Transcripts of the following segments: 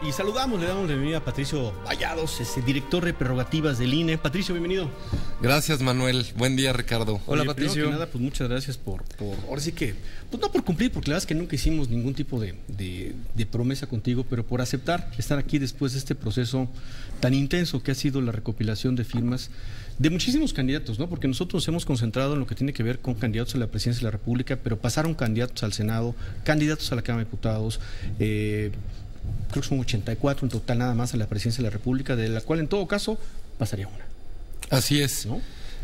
Y saludamos, le damos la bienvenida a Patricio Vallados, director de prerrogativas del INE. Patricio, bienvenido. Gracias, Manuel. Buen día, Ricardo. Hola, Patricio. Primero que nada, pues muchas gracias por ahora sí que, pues no por cumplir, porque la verdad es que nunca hicimos ningún tipo de promesa contigo, pero por aceptar estar aquí después de este proceso tan intenso que ha sido la recopilación de firmas de muchísimos candidatos, ¿no? Porque nosotros nos hemos concentrado en lo que tiene que ver con candidatos a la presidencia de la República, pero pasaron candidatos al Senado, candidatos a la Cámara de Diputados, creo que son 84 en total nada más a la presidencia de la República, de la cual en todo caso pasaría una. Así es, ¿no?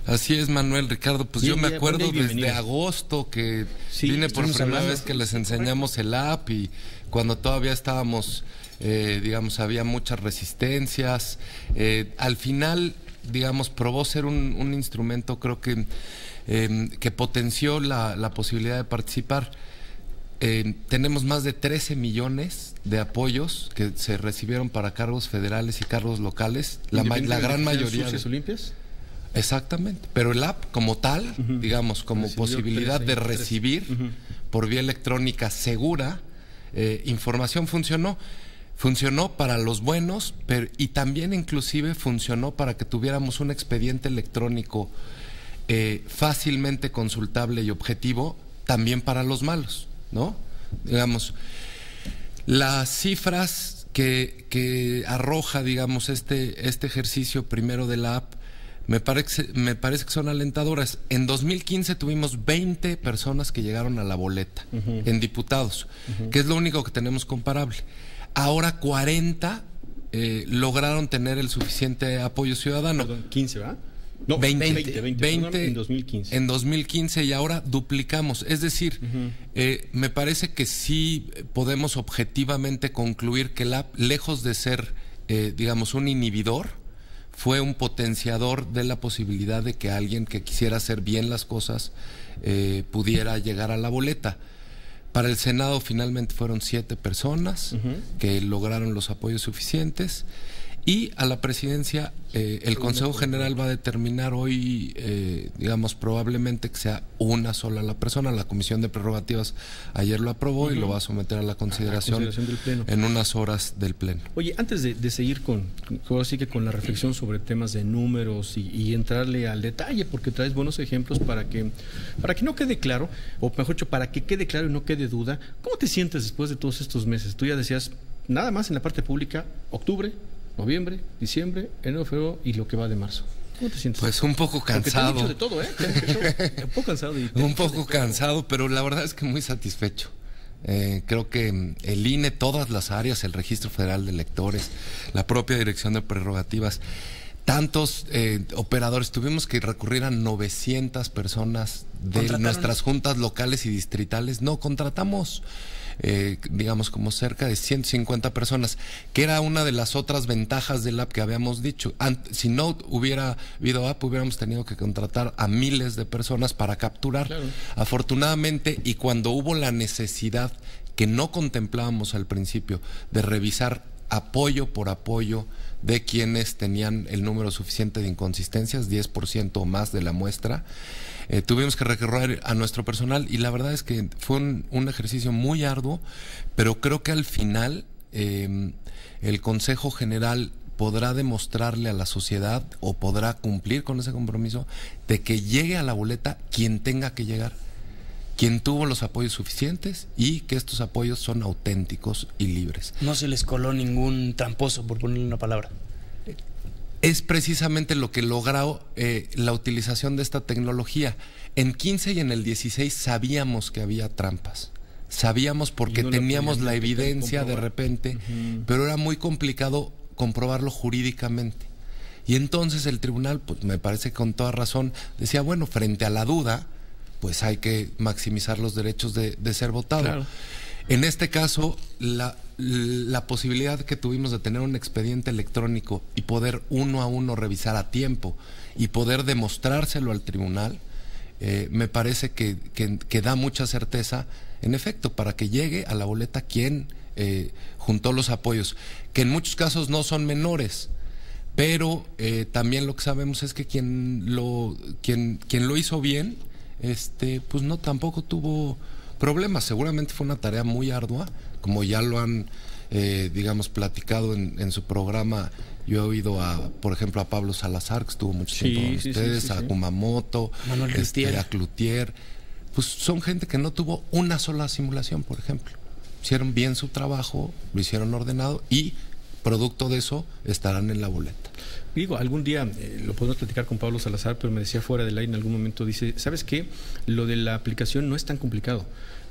Así es, Manuel, Ricardo, pues bien, yo me acuerdo desde agosto que vine por primera vez que les enseñamos el app y cuando todavía estábamos, digamos, había muchas resistencias. Al final, digamos, probó ser un instrumento, creo que potenció la posibilidad de participar. Tenemos más de 13 millones de apoyos que se recibieron para cargos federales y cargos locales, la gran mayoría. ¿Sucias o limpias? Exactamente, pero el app como tal, digamos, como posibilidad de recibir por vía electrónica segura información funcionó para los buenos, y también inclusive funcionó para que tuviéramos un expediente electrónico fácilmente consultable y objetivo también para los malos, ¿no? Digamos, las cifras que arroja, digamos, este ejercicio primero de la app me parece que son alentadoras. En 2015 tuvimos 20 personas que llegaron a la boleta en diputados, que es lo único que tenemos comparable. Ahora 40 lograron tener el suficiente apoyo ciudadano. Perdón, 15, ¿verdad? No, 20 en 2015. En 2015 y ahora duplicamos. Es decir, me parece que sí podemos objetivamente concluir que la app, lejos de ser, digamos, un inhibidor, fue un potenciador de la posibilidad de que alguien que quisiera hacer bien las cosas pudiera llegar a la boleta. Para el Senado finalmente fueron 7 personas que lograron los apoyos suficientes. Y a la presidencia, el Consejo General va a determinar hoy, digamos, probablemente que sea una sola la persona. La Comisión de Prerrogativas ayer lo aprobó y lo va a someter a la consideración del Pleno en unas horas del Pleno. Oye, antes de seguir con la reflexión sobre temas de números y entrarle al detalle, porque traes buenos ejemplos para que no quede claro, o mejor dicho, para que quede claro y no quede duda, ¿cómo te sientes después de todos estos meses? Tú ya decías, nada más en la parte pública, octubre, noviembre, diciembre, enero, febrero y lo que va de marzo. ¿Cómo te sientes? Pues un poco cansado. Porque te han dicho de todo, ¿eh? Un poco cansado. Un poco cansado, pero la verdad es que muy satisfecho. Creo que el INE, todas las áreas, el Registro Federal de Electores, la propia Dirección de Prerrogativas, tantos operadores, tuvimos que recurrir a 900 personas de nuestras juntas locales y distritales. No, contratamos digamos como cerca de 150 personas, que era una de las otras ventajas del app que habíamos dicho. Si no hubiera habido app, hubiéramos tenido que contratar a miles de personas para capturar. Claro. Afortunadamente, y cuando hubo la necesidad que no contemplábamos al principio de revisar apoyo por apoyo de quienes tenían el número suficiente de inconsistencias, 10% o más de la muestra, tuvimos que recurrir a nuestro personal y la verdad es que fue un ejercicio muy arduo, pero creo que al final el Consejo General podrá demostrarle a la sociedad o podrá cumplir con ese compromiso de que llegue a la boleta quien tenga que llegar, quien tuvo los apoyos suficientes y que estos apoyos son auténticos y libres. No se les coló ningún tramposo, por ponerle una palabra. Es precisamente lo que logró la utilización de esta tecnología. En 15 y en el 16 sabíamos que había trampas. Sabíamos porque no teníamos la evidencia de repente, pero era muy complicado comprobarlo jurídicamente. Y entonces el tribunal, pues me parece que con toda razón, decía, bueno, frente a la duda, pues hay que maximizar los derechos de ser votado. Claro. En este caso, la posibilidad que tuvimos de tener un expediente electrónico y poder uno a uno revisar a tiempo y poder demostrárselo al tribunal, me parece que da mucha certeza, en efecto, para que llegue a la boleta quien juntó los apoyos, que en muchos casos no son menores. Pero también lo que sabemos es que quien lo hizo bien, pues no tampoco tuvo problemas. Seguramente fue una tarea muy ardua, como ya lo han digamos, platicado en su programa. Yo he oído por ejemplo, a Pablo Salazar, que estuvo mucho tiempo con ustedes, a Kumamoto, a Cloutier. Pues son gente que no tuvo una sola simulación, por ejemplo. Hicieron bien su trabajo, lo hicieron ordenado y producto de eso estarán en la boleta. Digo, algún día lo podemos platicar con Pablo Salazar, pero me decía fuera del aire en algún momento, dice, ¿sabes qué? Lo de la aplicación no es tan complicado,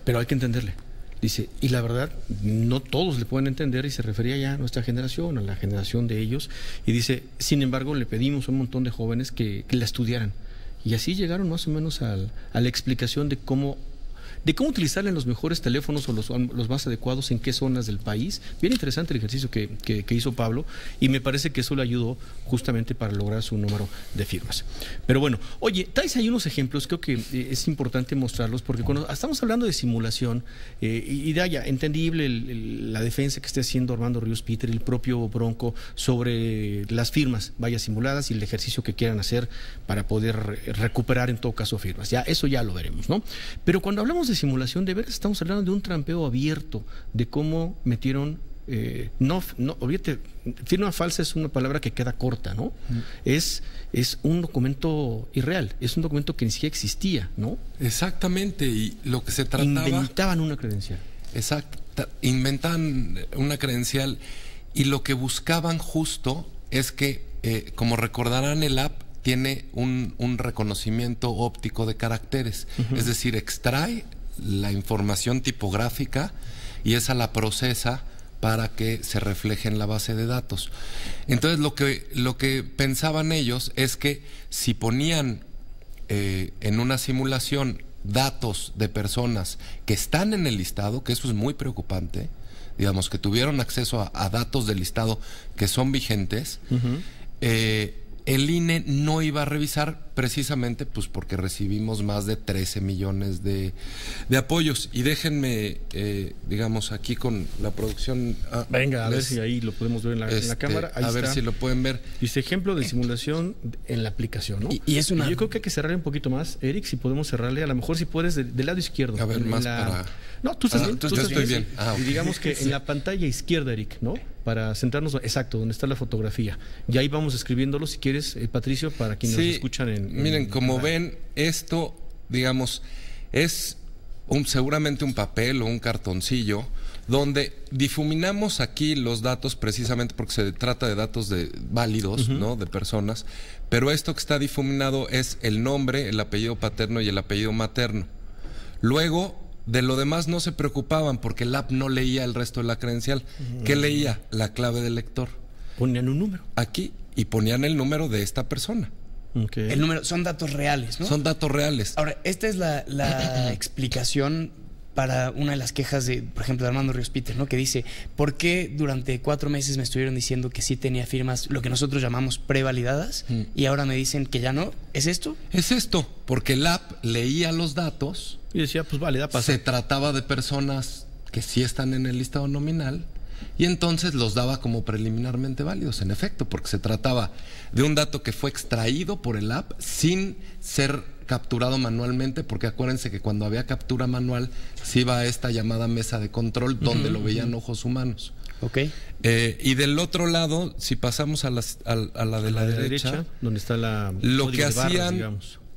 pero hay que entenderle. Dice, y la verdad, no todos le pueden entender, y se refería ya a nuestra generación, a la generación de ellos, y dice, sin embargo, le pedimos a un montón de jóvenes que la estudiaran. Y así llegaron más o menos a la explicación de cómo utilizarle en los mejores teléfonos o los más adecuados en qué zonas del país. Bien interesante el ejercicio que hizo Pablo, y me parece que eso le ayudó justamente para lograr su número de firmas. Pero bueno, oye, traes ahí unos ejemplos, creo que es importante mostrarlos, porque cuando estamos hablando de simulación, y de allá, entendible la defensa que esté haciendo Armando Ríos Peter, el propio Bronco, sobre las firmas, vaya simuladas, y el ejercicio que quieran hacer para poder recuperar en todo caso firmas. Ya, eso ya lo veremos, ¿no? Pero cuando hablamos de simulación, de veras estamos hablando de un trampeo abierto, de cómo metieron, olvídate, firma falsa es una palabra que queda corta, ¿no? Es un documento irreal, es un documento que ni siquiera existía, ¿no? Exactamente, y lo que se trataba... Inventaban una credencial. Exacto, inventaban una credencial, y lo que buscaban justo es que, como recordarán, el app tiene un reconocimiento óptico de caracteres, es decir, extrae la información tipográfica y esa la procesa para que se refleje en la base de datos. Entonces lo que pensaban ellos es que si ponían en una simulación datos de personas que están en el listado, que eso es muy preocupante, digamos, que tuvieron acceso a datos del listado que son vigentes, el INE no iba a revisar, precisamente pues porque recibimos más de 13 millones de apoyos. Y déjenme, digamos, aquí con la producción... Venga, a ver si ahí lo podemos ver en la cámara. Ahí a ver si lo pueden ver. Dice ejemplo de simulación en la aplicación, ¿no? Y es una... Yo creo que hay que cerrarle un poquito más, Eric, si podemos cerrarle, a lo mejor si puedes del lado izquierdo. A ver, más para... No, tú estás bien. Yo estoy bien. Y digamos que en la pantalla izquierda, Eric, ¿no? Para centrarnos, exacto, donde está la fotografía. Y ahí vamos escribiéndolo, si quieres, Patricio, para quienes nos escuchan miren, como ven, esto, digamos, es seguramente un papel o un cartoncillo donde difuminamos aquí los datos, precisamente porque se trata de datos válidos, ¿no? De personas, pero esto que está difuminado es el nombre, el apellido paterno y el apellido materno. Luego, de lo demás no se preocupaban porque el app no leía el resto de la credencial. ¿Qué leía? La clave del lector. Ponían un número. Aquí, y ponían el número de esta persona. Okay. El número, son datos reales, ¿no? Son datos reales. Ahora, esta es la explicación para una de las quejas de, por ejemplo, de Armando Ríos Peter, ¿no? Que dice, ¿por qué durante 4 meses me estuvieron diciendo que sí tenía firmas, lo que nosotros llamamos prevalidadas, y ahora me dicen que ya no? ¿Es esto? Es esto, porque el app leía los datos y decía, pues vale, da paso. Se trataba de personas que sí están en el listado nominal, y entonces los daba como preliminarmente válidos, en efecto, porque se trataba de un dato que fue extraído por el app sin ser capturado manualmente, porque acuérdense que cuando había captura manual se iba a esta llamada mesa de control donde lo veían ojos humanos. Okay. Y del otro lado, si pasamos a la de la derecha, donde está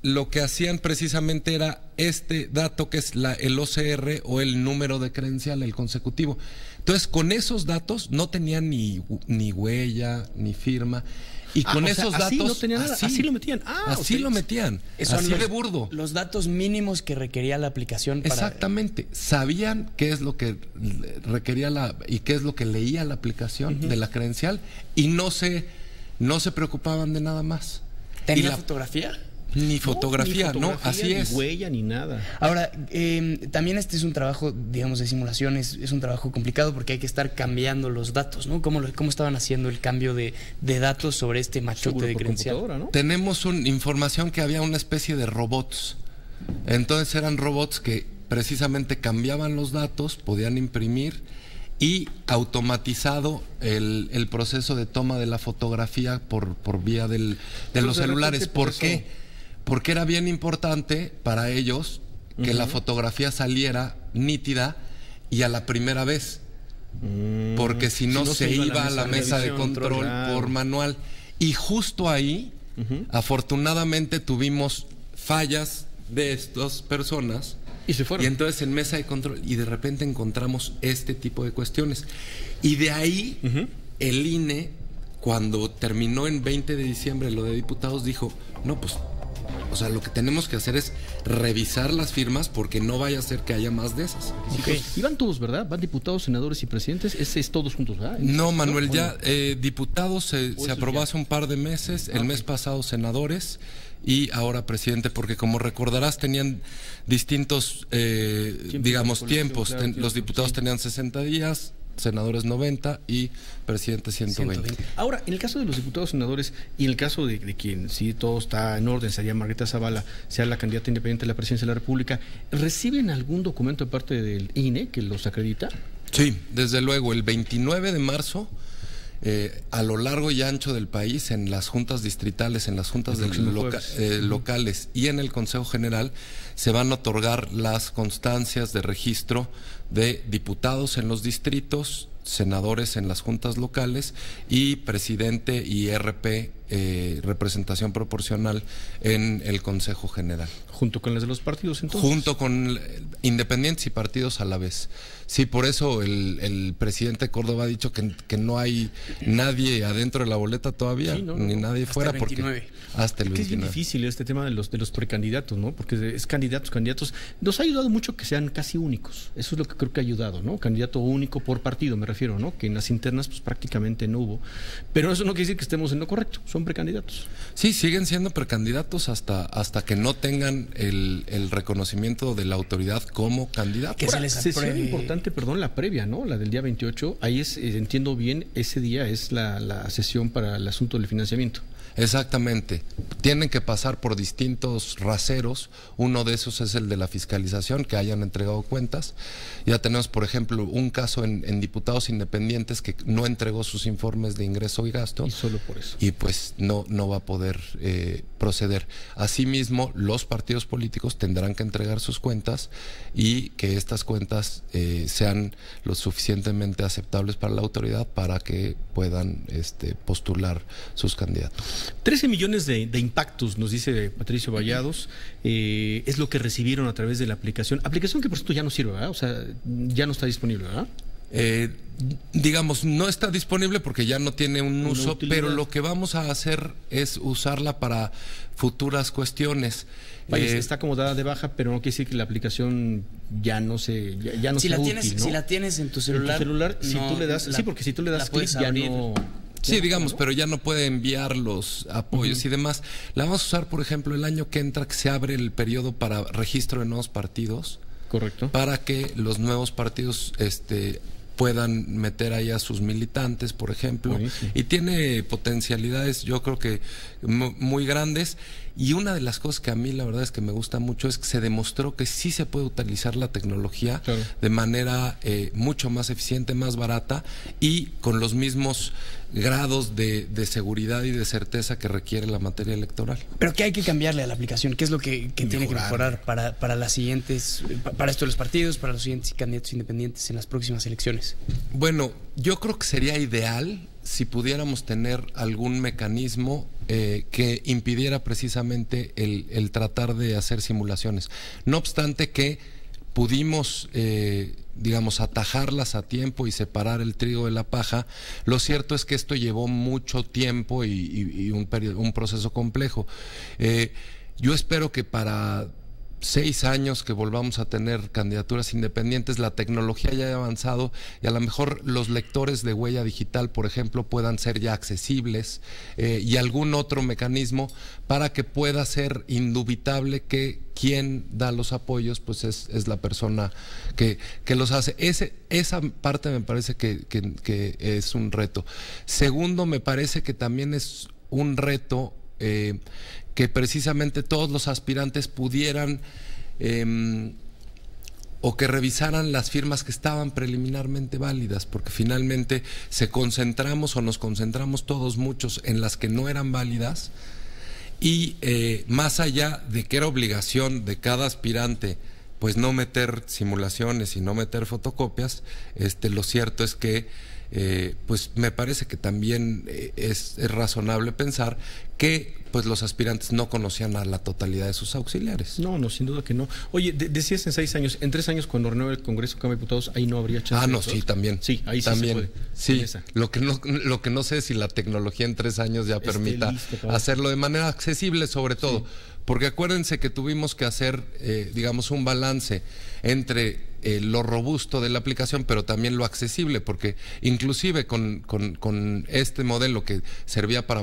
lo que hacían precisamente era este dato que es el OCR o el número de credencial, el consecutivo. Entonces, con esos datos no tenían ni huella, ni firma. Y con esos datos no tenía nada. Así lo metían. Así lo metían. Así de burdo. Los datos mínimos que requería la aplicación. Exactamente. Sabían qué es lo que requería y qué es lo que leía la aplicación de la credencial, y no se preocupaban de nada más. ¿Tenía fotografía? Ni fotografía, no, así es. Ni huella, ni nada. Ahora, también este es un trabajo, digamos, de simulación, es un trabajo complicado porque hay que estar cambiando los datos, ¿no? ¿Cómo estaban haciendo el cambio de datos sobre este machote de credencial? ¿No? Tenemos información que había una especie de robots. Entonces eran robots que precisamente cambiaban los datos, podían imprimir, y automatizado el proceso de toma de la fotografía por vía de los celulares. ¿Por qué? Porque era bien importante para ellos que la fotografía saliera nítida y a la primera vez. porque si no se iba a la mesa de control claro, por manual. Y justo ahí, afortunadamente, tuvimos fallas de estas personas. Y se fueron. Y entonces en mesa de control, y de repente encontramos este tipo de cuestiones. Y de ahí, el INE, cuando terminó en 20 de diciembre lo de diputados, dijo, no, pues, o sea, lo que tenemos que hacer es revisar las firmas porque no vaya a ser que haya más de esas. Okay. Y van todos, ¿verdad? Van diputados, senadores y presidentes. Ese es todos juntos, ¿verdad? No, Manuel, ya diputados se aprobó hace un par de meses, el mes pasado senadores y ahora presidente, porque como recordarás tenían distintos, digamos, tiempos. Claro, los diputados tenían 60 días, senadores 90 y presidente 120. Ahora, en el caso de los diputados senadores y en el caso de quien sí todo está en orden, sería Margarita Zavala, sea la candidata independiente a la presidencia de la República, ¿reciben algún documento de parte del INE que los acredita? Sí, desde luego, el 29 de marzo, a lo largo y ancho del país, en las juntas distritales, en las juntas locales y en el Consejo General, se van a otorgar las constancias de registro de diputados en los distritos, senadores en las juntas locales y presidente y RP, representación proporcional, en el Consejo General. ¿Junto con las de los partidos, entonces? Junto con independientes y partidos a la vez. Sí, por eso el presidente Córdoba ha dicho que no hay nadie adentro de la boleta todavía, sí, ni nadie hasta fuera. El 29. Hasta el 29. Es bien difícil este tema de los precandidatos, ¿no? Porque es candidatos. Nos ha ayudado mucho que sean casi únicos. Eso es lo que creo que ha ayudado, ¿no? Candidato único por partido, me refiero, ¿no? Que en las internas pues prácticamente no hubo. Pero eso no quiere decir que estemos en lo correcto. Son precandidatos. Sí, siguen siendo precandidatos hasta que no tengan el reconocimiento de la autoridad como candidato. Que se les sesión importante, la previa, ¿no? La del día 28. Ahí es, entiendo bien, ese día es la sesión para el asunto del financiamiento. Exactamente. Tienen que pasar por distintos raseros. Uno de esos es el de la fiscalización, que hayan entregado cuentas. Ya tenemos, por ejemplo, un caso en diputados independientes que no entregó sus informes de ingreso y gasto. Y solo por eso. Y pues no va a poder proceder. Asimismo, los partidos políticos tendrán que entregar sus cuentas y que estas cuentas sean lo suficientemente aceptables para la autoridad para que puedan postular sus candidatos. 13 millones de impactos, nos dice Patricio Vallados, es lo que recibieron a través de la aplicación. Aplicación que por cierto ya no sirve, ¿verdad? O sea, ya no está disponible, ¿verdad? Digamos, no está disponible porque ya no tiene un uso, pero lo que vamos a hacer es usarla para futuras cuestiones. Vaya, está como dada de baja, pero no quiere decir que la aplicación ya no sea útil, ¿no? Si la tienes en tu celular, si tú le das, porque si tú le das clic ya no... Sí, digamos, pero ya no puede enviar los apoyos y demás. La vamos a usar, por ejemplo, el año que entra, que se abre el periodo para registro de nuevos partidos. Correcto. Para que los nuevos partidos puedan meter ahí a sus militantes, por ejemplo. Buenísimo. Y tiene potencialidades, yo creo que muy grandes. Y una de las cosas que a mí la verdad es que me gusta mucho es que se demostró que sí se puede utilizar la tecnología de manera mucho más eficiente, más barata y con los mismos grados de seguridad y de certeza que requiere la materia electoral. ¿Pero qué hay que cambiarle a la aplicación? ¿Qué es lo que tiene que mejorar para las siguientes, para esto de los partidos, para los siguientes candidatos independientes en las próximas elecciones? Bueno, yo creo que sería ideal si pudiéramos tener algún mecanismo que impidiera precisamente el tratar de hacer simulaciones. No obstante que pudimos, digamos, atajarlas a tiempo y separar el trigo de la paja, lo cierto es que esto llevó mucho tiempo y un proceso complejo. Yo espero que para 6 años que volvamos a tener candidaturas independientes, la tecnología ya haya avanzado y a lo mejor los lectores de huella digital, por ejemplo, puedan ser ya accesibles y algún otro mecanismo para que pueda ser indubitable que quien da los apoyos pues es la persona que los hace. Esa parte me parece que es un reto. Segundo, me parece que también es un reto que precisamente todos los aspirantes pudieran o que revisaran las firmas que estaban preliminarmente válidas, porque finalmente nos concentramos todos muchos en las que no eran válidas y más allá de que era obligación de cada aspirante pues no meter simulaciones y no meter fotocopias, lo cierto es que pues me parece que también es razonable pensar que pues los aspirantes no conocían a la totalidad de sus auxiliares. No, sin duda que no. Oye, decías en 6 años, en 3 años cuando renueve el Congreso Cámara de Diputados, ahí no habría chance. No, sí, también. Sí, ahí también, sí se puede. Sí, lo que no sé es si la tecnología en 3 años ya permita hacerlo de manera accesible, sobre todo. Sí. Porque acuérdense que tuvimos que hacer, digamos, un balance entre lo robusto de la aplicación, pero también lo accesible, porque inclusive con este modelo que servía para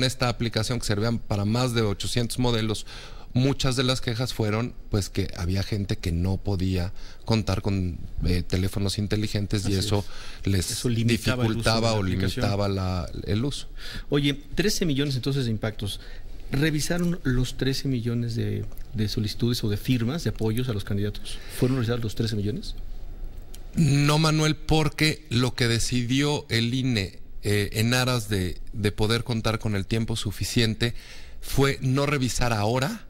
esta aplicación que servía para más de 800 modelos, muchas de las quejas fueron pues que había gente que no podía contar con teléfonos inteligentes. Así y eso dificultaba o limitaba el uso. Oye, 13 millones entonces de impactos. ¿Revisaron los 13 millones de solicitudes o de firmas de apoyos a los candidatos? ¿Fueron revisados los 13 millones? No, Manuel, porque lo que decidió el INE en aras de poder contar con el tiempo suficiente fue no revisar ahora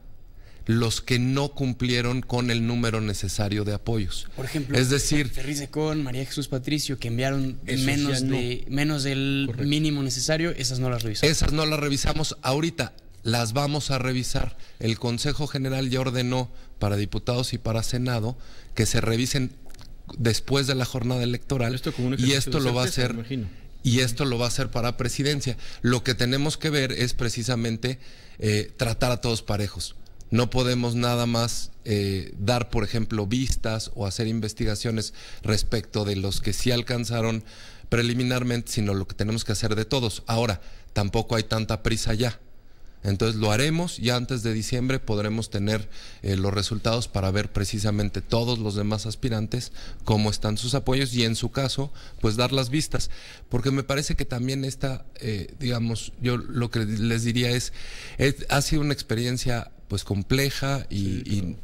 los que no cumplieron con el número necesario de apoyos. Por ejemplo, es decir, Ferriz de Con, María Jesús Patricio, que enviaron menos del mínimo necesario, esas no las revisamos. Esas no las revisamos ahorita. Las vamos a revisar. El Consejo General ya ordenó para diputados y para Senado que se revisen después de la jornada electoral, y esto lo va a hacer, y esto lo va a hacer para presidencia. Lo que tenemos que ver es precisamente tratar a todos parejos. No podemos nada más dar, por ejemplo, vistas o hacer investigaciones respecto de los que sí alcanzaron preliminarmente, sino lo que tenemos que hacer de todos. Ahora, tampoco hay tanta prisa ya. Entonces lo haremos y antes de diciembre podremos tener los resultados para ver precisamente todos los demás aspirantes cómo están sus apoyos y en su caso pues dar las vistas, porque me parece que también digamos, yo lo que les diría ha sido una experiencia pues compleja y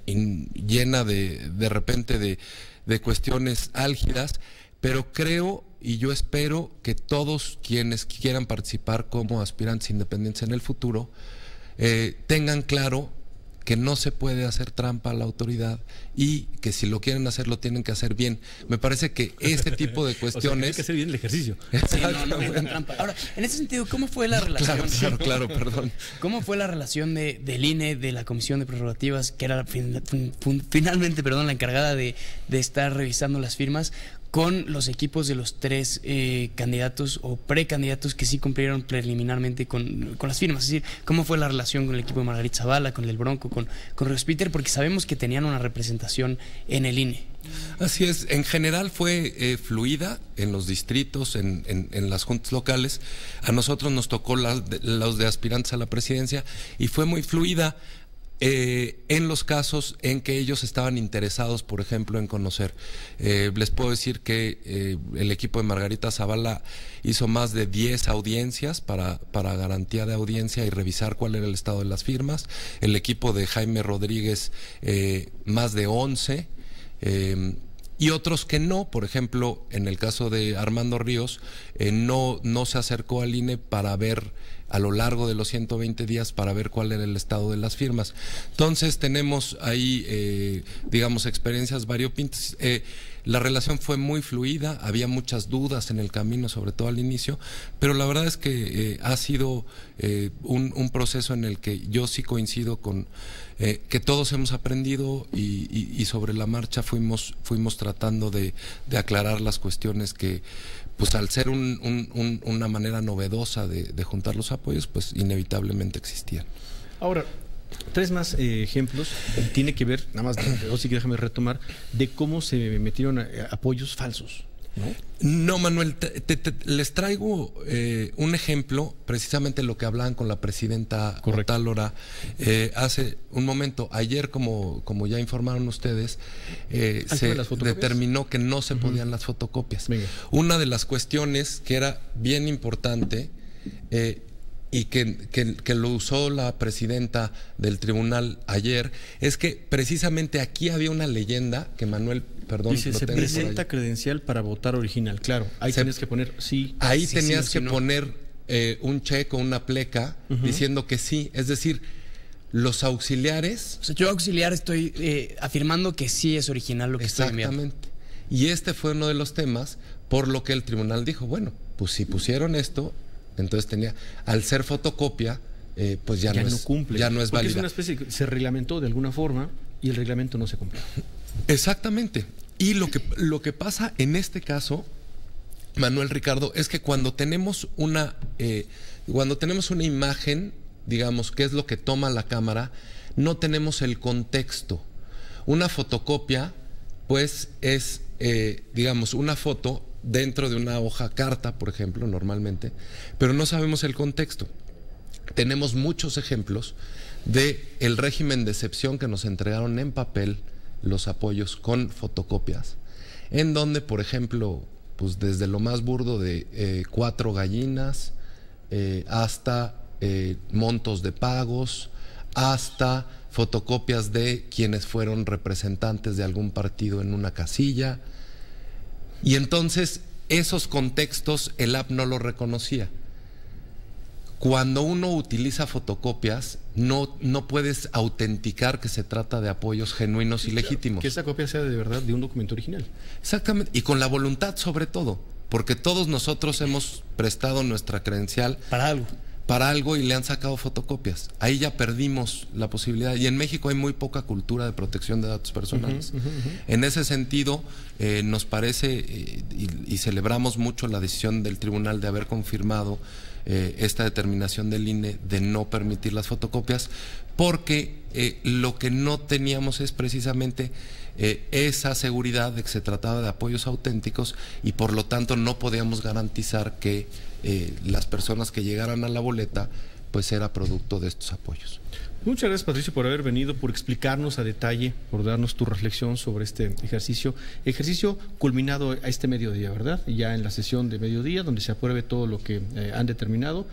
llena de repente de cuestiones álgidas, pero creo y yo espero que todos quienes quieran participar como aspirantes independientes en el futuro tengan claro que no se puede hacer trampa a la autoridad y que si lo quieren hacer, lo tienen que hacer bien. Me parece que este tipo de cuestiones... Tienen que hacer bien el ejercicio. Sí, no metan trampa. Ahora, en ese sentido, ¿cómo fue la relación? Claro, perdón. ¿Cómo fue la relación del INE, de la Comisión de Prerrogativas, que era finalmente la encargada de estar revisando las firmas, con los equipos de los 3 candidatos o precandidatos que sí cumplieron preliminarmente con las firmas? Es decir, ¿cómo fue la relación con el equipo de Margarita Zavala, con el Bronco, con Ríos Peter? Porque sabemos que tenían una representación en el INE. Así es, en general fue fluida en los distritos, en las juntas locales. A nosotros nos tocó los de aspirantes a la presidencia y fue muy fluida. En los casos en que ellos estaban interesados, por ejemplo, en conocer. Les puedo decir que el equipo de Margarita Zavala hizo más de 10 audiencias para garantía de audiencia y revisar cuál era el estado de las firmas. El equipo de Jaime Rodríguez, más de 11. Y otros que no, por ejemplo, en el caso de Armando Ríos, no se acercó al INE para ver a lo largo de los 120 días para ver cuál era el estado de las firmas. Entonces tenemos ahí, digamos, experiencias variopintas. La relación fue muy fluida, había muchas dudas en el camino, sobre todo al inicio, pero la verdad es que ha sido un proceso en el que yo sí coincido con que todos hemos aprendido y sobre la marcha fuimos tratando de aclarar las cuestiones que, pues al ser una manera novedosa de juntar los apoyos, pues inevitablemente existían. Ahora, 3 más ejemplos. Tiene que ver, nada más, sí que déjame retomar, de cómo se metieron apoyos falsos, ¿no? No, Manuel, les traigo un ejemplo, precisamente lo que hablaban con la presidenta Otálora hace un momento. Ayer, como ya informaron ustedes, se determinó que no se podían las fotocopias. Venga. Una de las cuestiones que era bien importante y que lo usó la presidenta del tribunal ayer, es que precisamente aquí había una leyenda que Manuel, perdón, dice, se presenta credencial para votar original, claro, ahí tenías que poner sí. Ahí tenías que poner un cheque o una pleca diciendo que sí, es decir, Los auxiliares... O sea, yo auxiliar estoy afirmando que sí es original lo que estoy enviando. Exactamente. Y este fue uno de los temas por lo que el tribunal dijo, bueno, pues si pusieron esto, entonces tenía... Al ser fotocopia, pues ya no cumple. Ya no es porque válida. es una especie que se reglamentó de alguna forma y el reglamento no se cumplió. Exactamente. Y lo que pasa en este caso, Manuel, Ricardo, es que cuando tenemos una imagen, digamos, qué es lo que toma la cámara, no tenemos el contexto. Una fotocopia, pues, es, digamos, una foto dentro de una hoja carta, por ejemplo, normalmente, pero no sabemos el contexto. Tenemos muchos ejemplos de el régimen de excepción que nos entregaron en papel los apoyos con fotocopias, en donde, por ejemplo, pues desde lo más burdo de 4 gallinas hasta montos de pagos, hasta fotocopias de quienes fueron representantes de algún partido en una casilla. Y entonces esos contextos el app no los reconocía. Cuando uno utiliza fotocopias, no puedes autenticar que se trata de apoyos genuinos y legítimos. Que esa copia sea de verdad de un documento original. Exactamente, y con la voluntad sobre todo, porque todos nosotros hemos prestado nuestra credencial para algo y le han sacado fotocopias. Ahí ya perdimos la posibilidad. Y en México hay muy poca cultura de protección de datos personales. En ese sentido, nos parece, y celebramos mucho la decisión del tribunal de haber confirmado esta determinación del INE de no permitir las fotocopias, porque lo que no teníamos es precisamente esa seguridad de que se trataba de apoyos auténticos y por lo tanto no podíamos garantizar que las personas que llegaran a la boleta pues era producto de estos apoyos. Muchas gracias, Patricio, por haber venido, por explicarnos a detalle, por darnos tu reflexión sobre este ejercicio culminado a este mediodía, ¿verdad? Ya en la sesión de mediodía, donde se apruebe todo lo que han determinado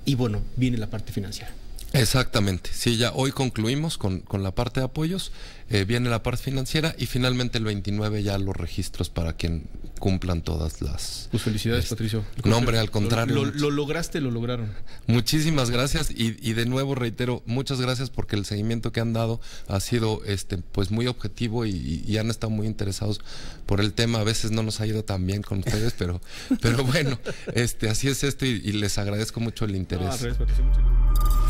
y bueno, viene la parte financiera. Exactamente, sí, ya hoy concluimos con la parte de apoyos, viene la parte financiera y finalmente el 29 ya los registros para quien cumplan todas las... Pues felicidades, Patricio. No, hombre, al contrario. Lo lograste, lo lograron. Muchísimas gracias y de nuevo reitero, muchas gracias porque el seguimiento que han dado ha sido pues muy objetivo y han estado muy interesados por el tema. A veces no nos ha ido tan bien con ustedes, pero bueno, así es esto y les agradezco mucho el interés. Gracias, Patricio. Muchas gracias.